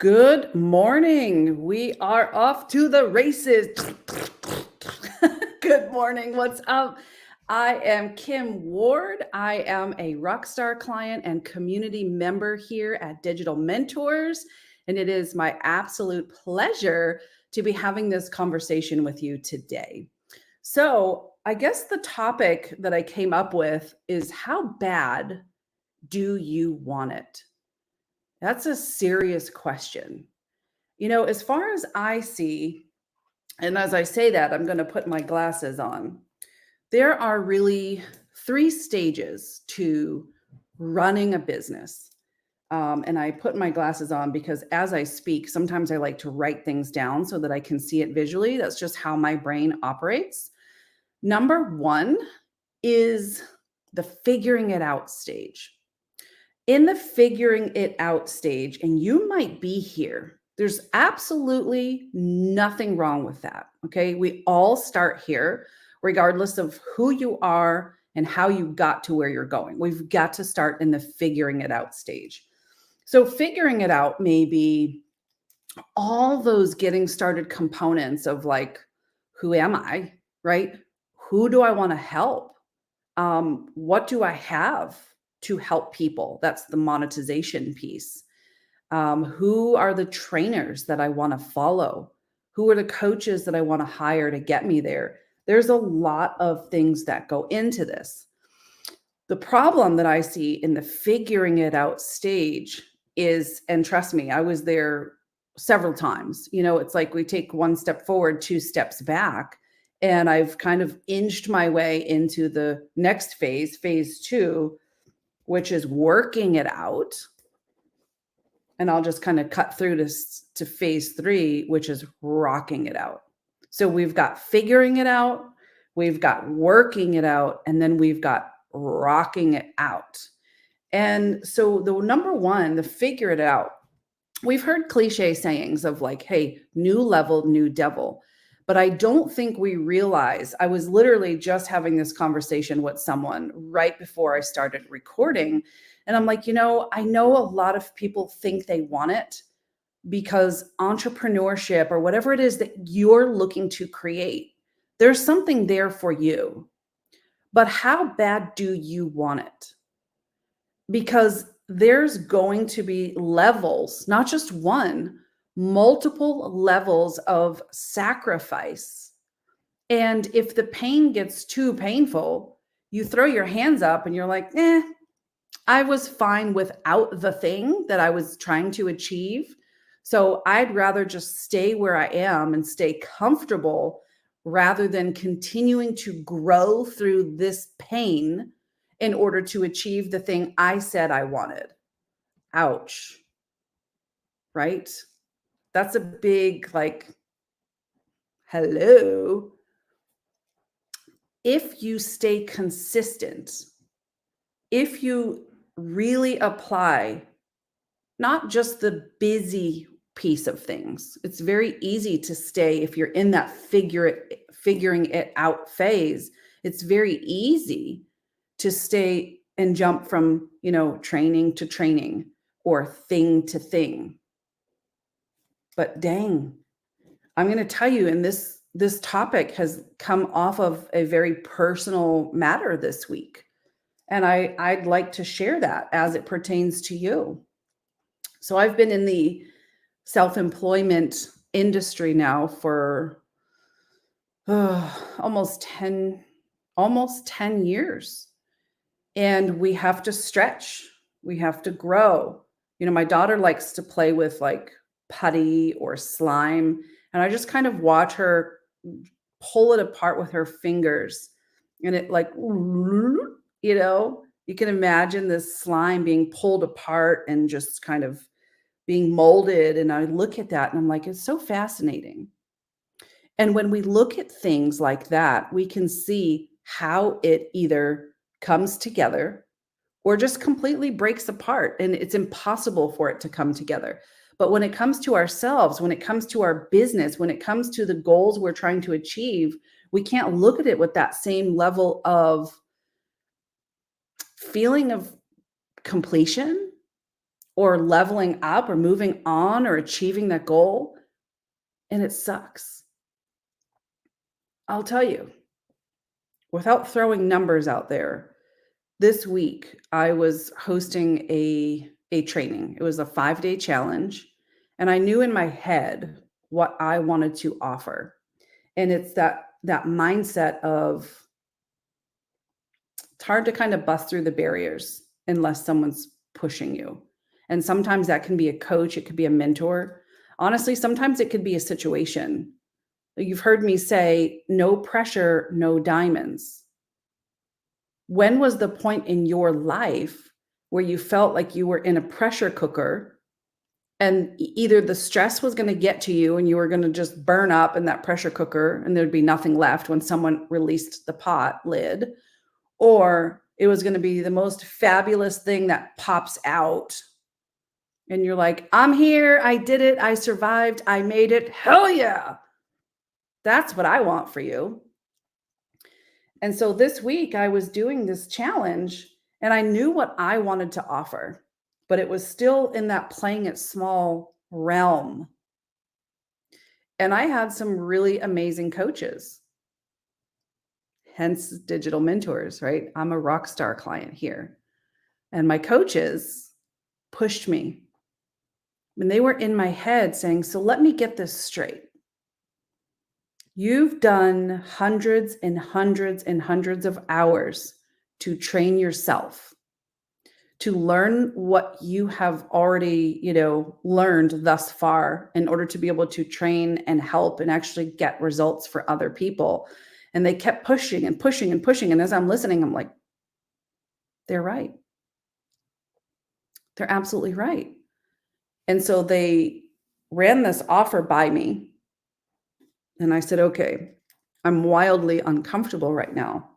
Good morning. We are off to the races. Good morning. What's up? I am Kim Ward. I am a Rockstar client and community member here at Digital Mentors. And it is my absolute pleasure to be having this conversation with you today. So, I guess the topic that I came up with is how bad do you want it? That's a serious question. As far as I see, and as I say that, I'm going to put my glasses on. There are really three stages to running a business. And I put my glasses on because as I speak, sometimes I like to write things down so that I can see it visually. That's just how my brain operates. Number one is the figuring it out stage. In the figuring it out stage, and you might be here, there's absolutely nothing wrong with that. Okay. We all start here, regardless of who you are and how you got to where you're going. We've got to start in the figuring it out stage. So, figuring it out may be all those getting started components of like, who am I? Right? Who do I want to help? What do I have to help people? That's the monetization piece. Who are the trainers that I want to follow? Who are the coaches that I want to hire to get me there? There's a lot of things that go into this. The problem that I see in the figuring it out stage is, and trust me, I was there several times. It's like we take one step forward, two steps back. And I've kind of inched my way into the next phase, phase two, which is working it out. And I'll just kind of cut through to phase three, which is rocking it out. So we've got figuring it out, we've got working it out, and then we've got rocking it out. And so the number one, the figure it out, we've heard cliche sayings of like, hey, new level, new devil. But I don't think we realize, I was literally just having this conversation with someone right before I started recording. And I'm like, I know a lot of people think they want it because entrepreneurship or whatever it is that you're looking to create, there's something there for you. But how bad do you want it? Because there's going to be levels, not just one, multiple levels of sacrifice. And if the pain gets too painful, you throw your hands up and you're like, I was fine without the thing that I was trying to achieve. So I'd rather just stay where I am and stay comfortable rather than continuing to grow through this pain in order to achieve the thing I said I wanted. Ouch. Right? That's a big, like, hello. If you stay consistent, if you really apply not just the busy piece of things, it's very easy to stay if you're in that figuring it out phase. It's very easy to stay and jump from, training to training or thing to thing. But dang, I'm going to tell you, and this topic has come off of a very personal matter this week. And I'd like to share that as it pertains to you. So I've been in the self-employment industry now for almost 10 years. And we have to stretch. We have to grow. My daughter likes to play with like putty or slime. And I just kind of watch her pull it apart with her fingers. And it like, you can imagine this slime being pulled apart and just kind of being molded. And I look at that and I'm like, it's so fascinating. And when we look at things like that, we can see how it either comes together or just completely breaks apart. And it's impossible for it to come together. But when it comes to ourselves, when it comes to our business, when it comes to the goals we're trying to achieve, we can't look at it with that same level of feeling of completion or leveling up or moving on or achieving that goal, and it sucks. I'll tell you, without throwing numbers out there, this week I was hosting a training. It was a 5-day challenge, and I knew in my head what I wanted to offer. And it's that mindset of it's hard to kind of bust through the barriers unless someone's pushing you. And sometimes that can be a coach, it could be a mentor. Honestly, sometimes it could be a situation. You've heard me say, no pressure, no diamonds. When was the point in your life where you felt like you were in a pressure cooker and either the stress was going to get to you and you were going to just burn up in that pressure cooker and there'd be nothing left when someone released the pot lid, or it was going to be the most fabulous thing that pops out and you're like, I'm here, I did it, I survived, I made it, hell yeah. That's what I want for you. And so this week I was doing this challenge and I knew what I wanted to offer, but it was still in that playing it small realm. And I had some really amazing coaches, hence digital mentors, right? I'm a rock star client here. And my coaches pushed me when they were in my head saying, so let me get this straight. You've done hundreds and hundreds and hundreds of hours to train yourself, to learn what you have already, learned thus far in order to be able to train and help and actually get results for other people. And they kept pushing and pushing and pushing. And as I'm listening, I'm like, they're right. They're absolutely right. And so they ran this offer by me. And I said, okay, I'm wildly uncomfortable right now,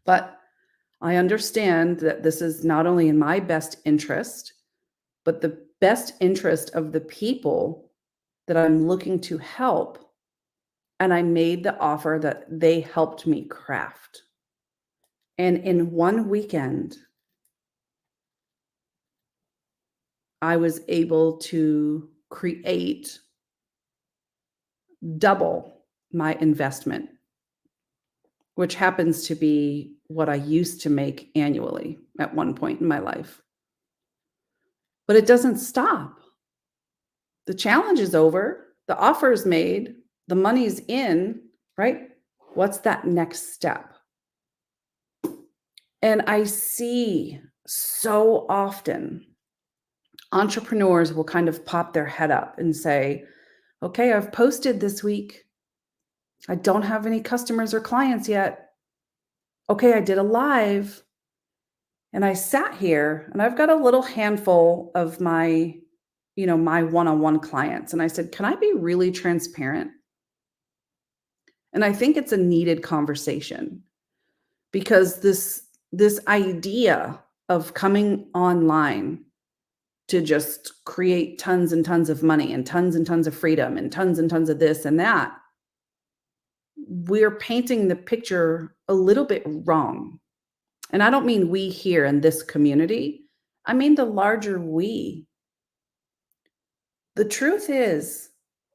but I understand that this is not only in my best interest, but the best interest of the people that I'm looking to help. And I made the offer that they helped me craft. And in one weekend, I was able to create double my investment, which happens to be what I used to make annually at one point in my life. But it doesn't stop. The challenge is over, the offer is made, the money's in, right? What's that next step? And I see so often entrepreneurs will kind of pop their head up and say, okay, I've posted this week. I don't have any customers or clients yet. Okay, I did a live and I sat here and I've got a little handful of my one-on-one clients. And I said, can I be really transparent? And I think it's a needed conversation because this idea of coming online to just create tons and tons of money and tons of freedom and tons of this and that, we're painting the picture a little bit wrong. And I don't mean we here in this community. I mean the larger we. The truth is,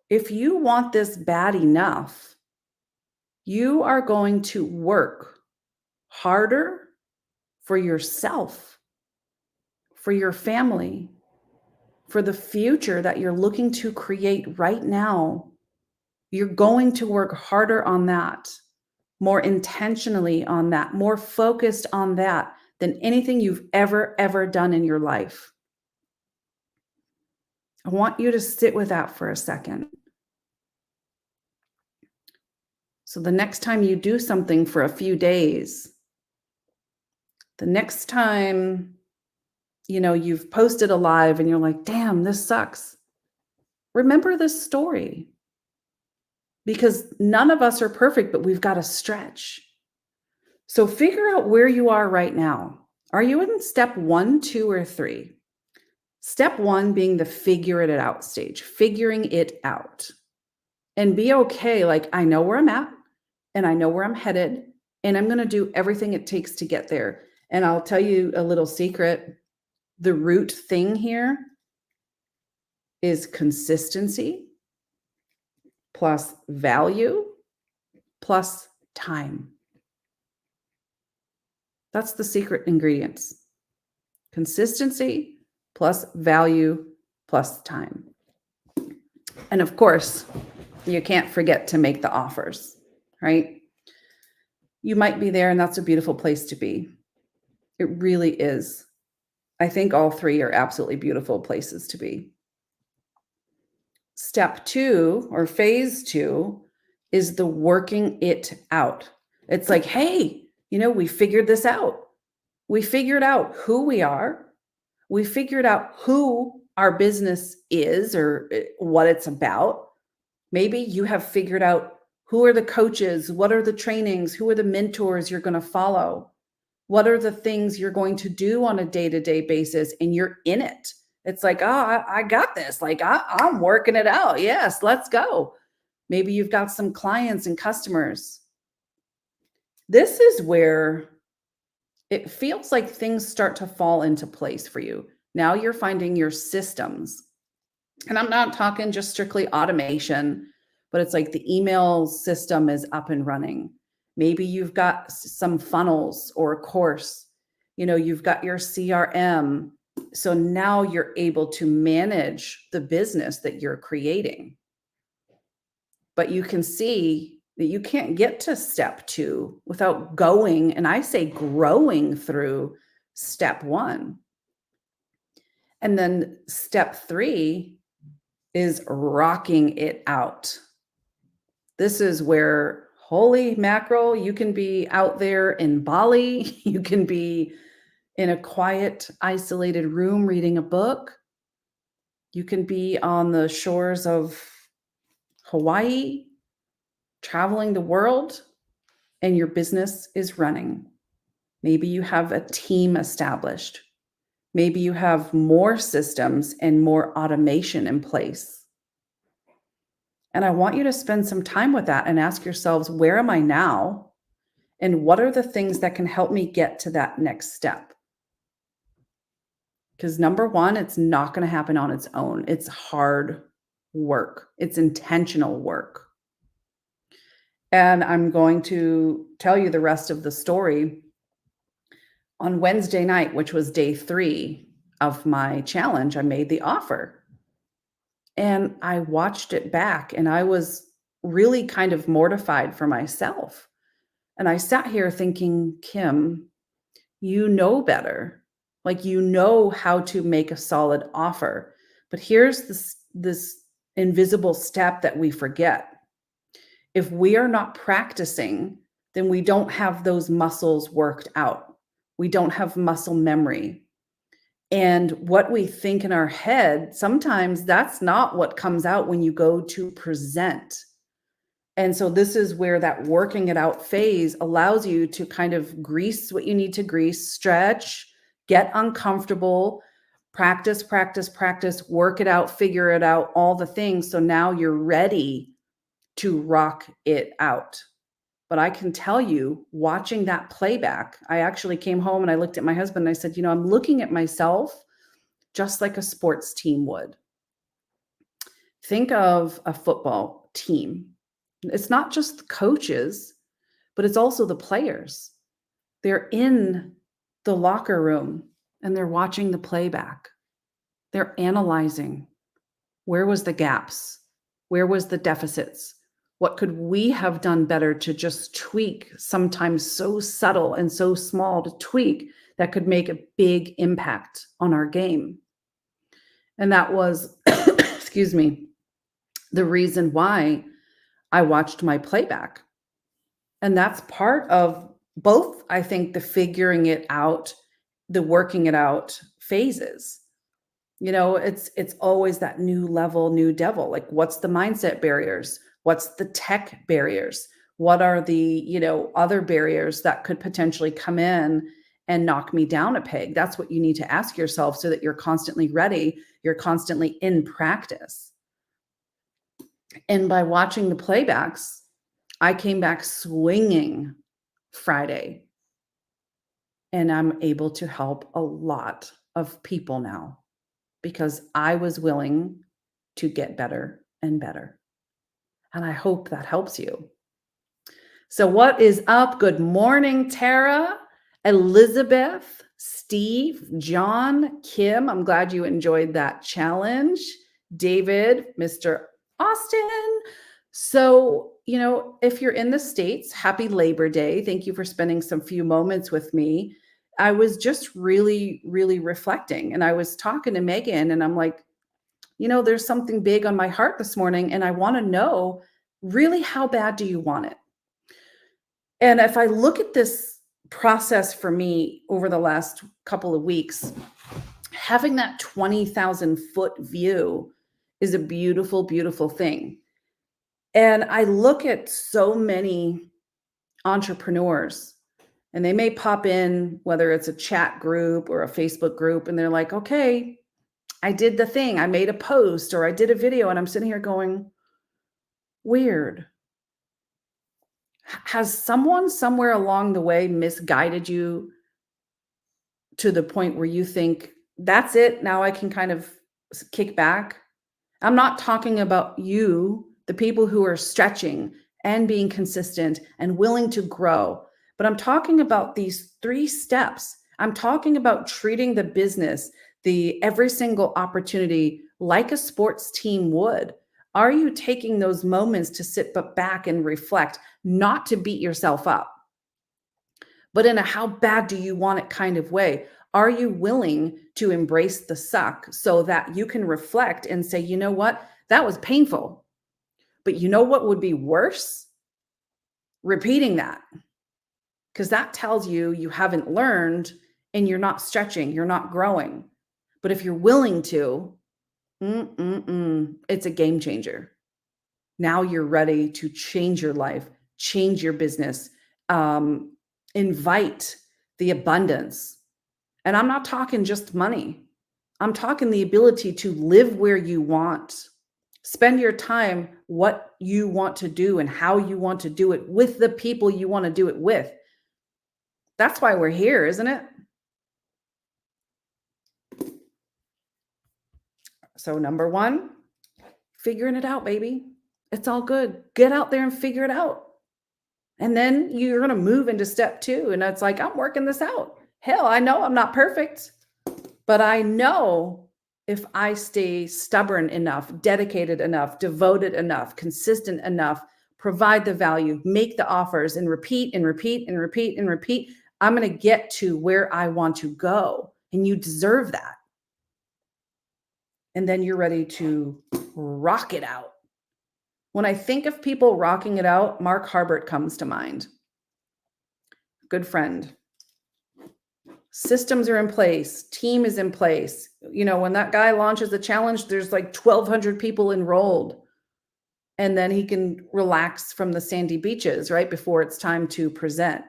if you want this bad enough, you are going to work harder for yourself, for your family, for the future that you're looking to create right now. You're going to work harder on that, more intentionally on that, more focused on that than anything you've ever done in your life. I want you to sit with that for a second. So the next time you do something for a few days, the next time, you've posted a live and you're like, damn, this sucks. Remember this story. Because none of us are perfect, but we've got to stretch. So figure out where you are right now. Are you in step 1, 2, or 3? Step 1 being the figure it out stage, figuring it out. And be okay, like I know where I'm at and I know where I'm headed and I'm going to do everything it takes to get there. And I'll tell you a little secret. The root thing here is consistency plus value plus time. That's the secret ingredients. Consistency plus value plus time. And of course, you can't forget to make the offers, right? You might be there, and that's a beautiful place to be. It really is. I think all three are absolutely beautiful places to be. Step 2 or phase 2 is the working it out. It's like, hey, we figured this out. We figured out who we are. We figured out who our business is or what it's about. Maybe you have figured out who are the coaches, what are the trainings, who are the mentors you're going to follow, what are the things you're going to do on a day-to-day basis, and you're in it. It's like, oh, I got this. Like, I'm working it out. Yes, let's go. Maybe you've got some clients and customers. This is where it feels like things start to fall into place for you. Now you're finding your systems. And I'm not talking just strictly automation, but it's like the email system is up and running. Maybe you've got some funnels or a course. You've got your CRM. So now you're able to manage the business that you're creating. But you can see that you can't get to step 2 without going, and I say growing through step 1. And then step 3 is rocking it out. This is where, holy mackerel, you can be out there in Bali. You can be in a quiet, isolated room reading a book. You can be on the shores of Hawaii, traveling the world, and your business is running. Maybe you have a team established. Maybe you have more systems and more automation in place. And I want you to spend some time with that and ask yourselves, where am I now? And what are the things that can help me get to that next step? Because number 1, it's not going to happen on its own. It's hard work. It's intentional work. And I'm going to tell you the rest of the story. On Wednesday night, which was day 3 of my challenge, I made the offer. And I watched it back, and I was really kind of mortified for myself. And I sat here thinking, Kim, you know better. Like, you know how to make a solid offer. But here's this invisible step that we forget. If we are not practicing, then we don't have those muscles worked out. We don't have muscle memory. And what we think in our head, sometimes that's not what comes out when you go to present. And so this is where that working it out phase allows you to kind of grease what you need to grease, stretch, get uncomfortable, practice, practice, practice, work it out, figure it out, all the things. So now you're ready to rock it out. But I can tell you, watching that playback, I actually came home and I looked at my husband and I said, I'm looking at myself just like a sports team would. Think of a football team. It's not just the coaches, but it's also the players. They're in the locker room and they're watching the playback. They're analyzing. Where was the gaps? Where was the deficits? What could we have done better to just tweak, sometimes so subtle and so small to tweak, that could make a big impact on our game? And that was, excuse me, the reason why I watched my playback. And that's part of both, I think, the figuring it out, the working it out phases. It's always that new level, new devil. Like, what's the mindset barriers? What's the tech barriers? What are the, other barriers that could potentially come in and knock me down a peg? That's what you need to ask yourself so that you're constantly ready. You're constantly in practice. And by watching the playbacks, I came back swinging Friday. And I'm able to help a lot of people now because I was willing to get better and better. And I hope that helps you. So, what is up? Good morning, Tara, Elizabeth, Steve, John, Kim. I'm glad you enjoyed that challenge. David, Mr. Austin. So, if you're in the States, happy Labor Day. Thank you for spending some few moments with me. I was just really, really reflecting, and I was talking to Megan, and I'm like, there's something big on my heart this morning, and I want to know really, how bad do you want it? And if I look at this process for me over the last couple of weeks, having that 20,000-foot view is a beautiful, beautiful thing. And I look at so many entrepreneurs, and they may pop in, whether it's a chat group or a Facebook group, and they're like, okay, I did the thing. I made a post or I did a video, and I'm sitting here going, weird. Has someone somewhere along the way misguided you to the point where you think, that's it, now I can kind of kick back? I'm not talking about you, the people who are stretching and being consistent and willing to grow, but I'm talking about these 3 steps. I'm talking about treating the business, the every single opportunity like a sports team would. Are you taking those moments to sit back and reflect, not to beat yourself up, but in a how bad do you want it kind of way? Are you willing to embrace the suck so that you can reflect and say, you know what? That was painful. But you know what would be worse? Repeating that. Because that tells you you haven't learned and you're not stretching, you're not growing. But if you're willing to, it's a game changer. Now you're ready to change your life, change your business, invite the abundance. And I'm not talking just money. I'm talking the ability to live where you want. Spend your time what you want to do and how you want to do it with the people you want to do it with. That's why we're here, isn't it? So number 1, figuring it out, baby. It's all good. Get out there and figure it out. And then you're going to move into step 2. And it's like, I'm working this out. Hell, I know I'm not perfect, but I know if I stay stubborn enough, dedicated enough, devoted enough, consistent enough, provide the value, make the offers, and repeat and repeat and repeat and repeat, I'm going to get to where I want to go. And you deserve that. And then you're ready to rock it out. When I think of people rocking it out, Mark Harbert comes to mind. Good friend. Systems are in place. Team is in place. When that guy launches a challenge, there's like 1,200 people enrolled. And then he can relax from the sandy beaches right before it's time to present.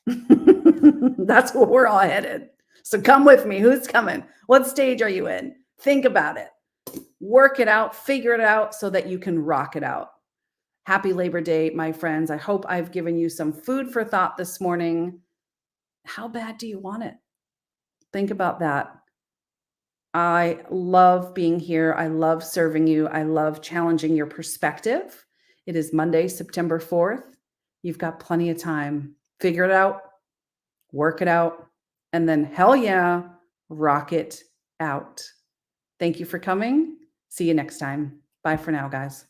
That's where we're all headed. So come with me. Who's coming? What stage are you in? Think about it. Work it out. Figure it out so that you can rock it out. Happy Labor Day, my friends. I hope I've given you some food for thought this morning. How bad do you want it? Think about that. I love being here. I love serving you. I love challenging your perspective. It is Monday, September 4th. You've got plenty of time. Figure it out, work it out, and then hell yeah, rock it out. Thank you for coming. See you next time. Bye for now, guys.